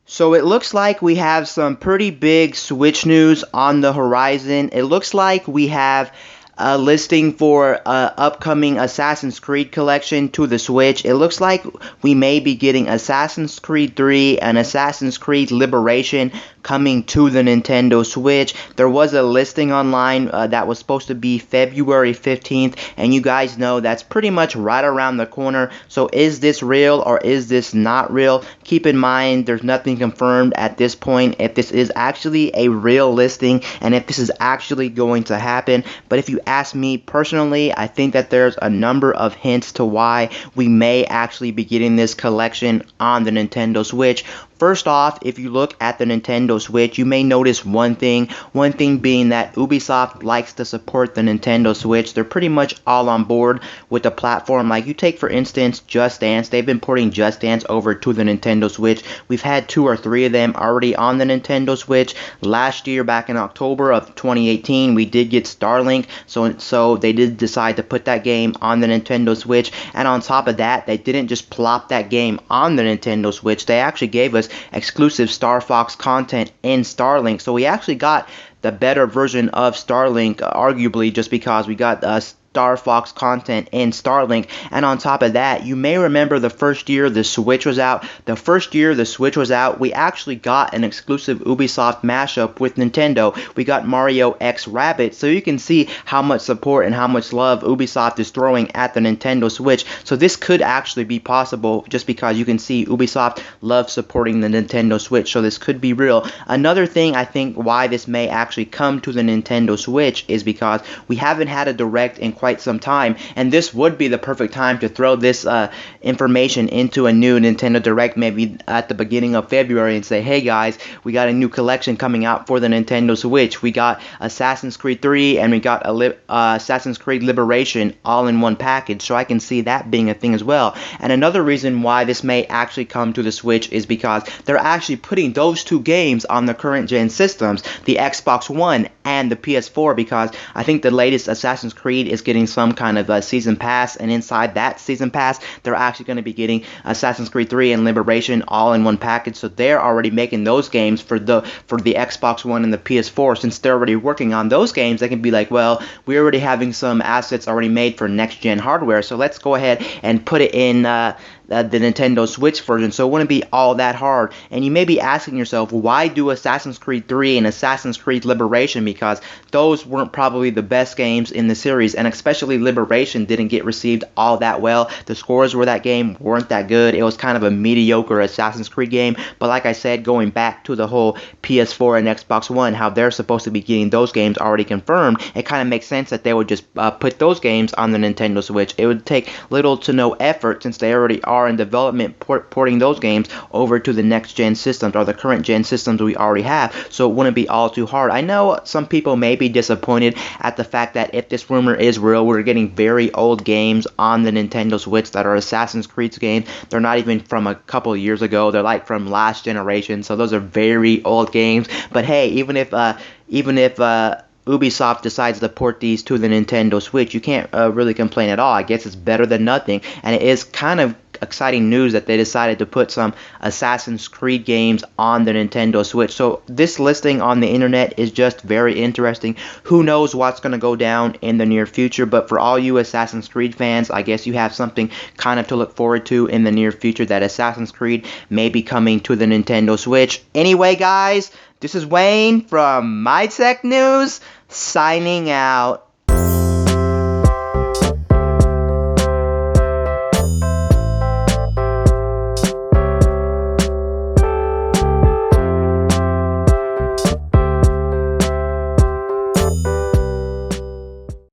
So it looks like we have some pretty big Switch news on the horizon. It looks like we have a listing for upcoming Assassin's Creed collection to the Switch. It looks like we may be getting Assassin's Creed 3 and Assassin's Creed Liberation coming to the Nintendo Switch. There was a listing online that was supposed to be February 15th, and you guys know that's pretty much right around the corner. So is this real or is this not real? Keep in mind there's nothing confirmed at this point if this is actually a real listing and if this is actually going to happen. But if you ask me personally, I think that there's a number of hints to why we may actually be getting this collection on the Nintendo Switch. First off, if you look at the Nintendo Switch, you may notice one thing being that Ubisoft likes to support the Nintendo Switch. They're pretty much all on board with the platform. Like you take for instance Just Dance, they've been porting Just Dance over to the Nintendo Switch. We've had 2 or 3 of them already on the Nintendo Switch. Last year, back in October of 2018, we did get Starlink, so they did decide to put that game on the Nintendo Switch. And on top of that, they didn't just plop that game on the Nintendo Switch, they actually gave us exclusive Star Fox content in Starlink. So we actually got the better version of Starlink, arguably, just because we got Star Fox content in Starlink. And on top of that, you may remember the first year the Switch was out. We actually got an exclusive Ubisoft mashup with Nintendo. We got Mario X Rabbids, so you can see how much support and how much love Ubisoft is throwing at the Nintendo Switch. So this could actually be possible just because you can see Ubisoft loves supporting the Nintendo Switch, so this could be real. Another thing I think why this may actually come to the Nintendo Switch is because we haven't had a direct in quite some time, and this would be the perfect time to throw this information into a new Nintendo Direct, maybe at the beginning of February, and say, hey guys, we got a new collection coming out for the Nintendo Switch. We got Assassin's Creed 3 and we got Assassin's Creed Liberation all in one package, so I can see that being a thing as well. And another reason why this may actually come to the Switch is because they're actually putting those 2 games on the current gen systems, the Xbox One and the PS4, because I think the latest Assassin's Creed is getting some kind of a season pass, and inside that season pass they're actually going to be getting Assassin's Creed 3 and Liberation all in one package. So they're already making those games for the Xbox One and the PS4. Since they're already working on those games, they can be like, well, we're already having some assets already made for next gen hardware, so let's go ahead and put it in the Nintendo Switch version, so it wouldn't be all that hard. And you may be asking yourself, why do Assassin's Creed 3 and Assassin's Creed Liberation? Because those weren't probably the best games in the series, and especially Liberation didn't get received all that well. The scores for that game weren't that good. It was kind of a mediocre Assassin's Creed game. But like I said, going back to the whole PS4 and Xbox One, how they're supposed to be getting those games already confirmed, it kind of makes sense that they would just put those games on the Nintendo Switch. It would take little to no effort, since they already are in development, porting those games over to the next gen systems or the current gen systems we already have, so it wouldn't be all too hard. I know some people may be disappointed at the fact that if this rumor is real, we're getting very old games on the Nintendo Switch that are Assassin's Creed games. They're not even from a couple years ago, they're like from last generation, so those are very old games. But hey, even if Ubisoft decides to port these to the Nintendo Switch, you can't really complain at all. I guess it's better than nothing, and it is kind of exciting news that they decided to put some Assassin's Creed games on the Nintendo Switch. So this listing on the internet is just very interesting. Who knows what's going to go down in the near future, but for all you Assassin's Creed fans, I guess you have something kind of to look forward to in the near future, that Assassin's Creed may be coming to the Nintendo Switch. Anyway guys, this is Wayne from MyTech News, signing out.